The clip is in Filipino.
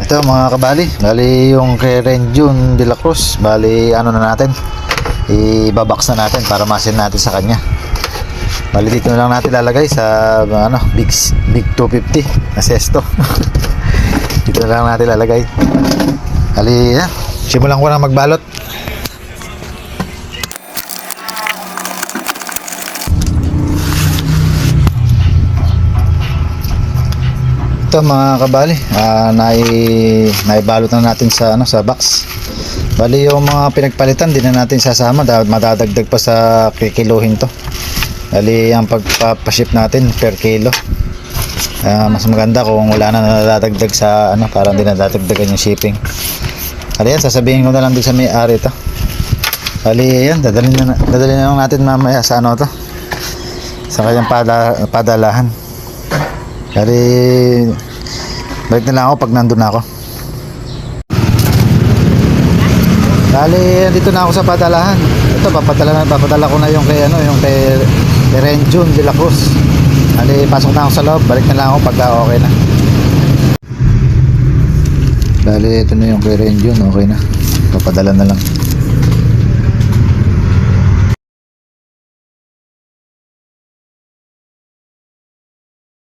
Ito mga kabali, bali yung kay Renjun de la Cruz, bali ano na natin, ibabox na natin para masin natin sa kanya. Bali dito na lang natin lalagay sa ano, big 250 na sesto. Dito na lang natin lalagay. Bali yan, simulan ko na magbalot. Ito mga kabali, naibalot na natin sa ano, sa box. Bali yung mga pinagpalitan din na natin sasama dahil madadagdag pa sa kikiluhin to. Bali ang pagpapaship natin per kilo. Mas maganda kung wala na nadadagdag sa ano, para hindi nadadagdagan yung shipping. Bali yan, sasabihin ko na lang din sa may-ari to. Bali yan, dadalhin na lang natin mamaya sa ano to, sa kanyang padalahan. Bali balik na lang ako pag nandun na ako. Bali dito na ako sa padalahan. Ito papadala ko na yung kay ano, yung kay Renjun de la Cruz. Bali pasok na ako sa loob, balik na lang ako pagka okay na. Bali ito na yung kay Renjun, okay na. Papadala na lang.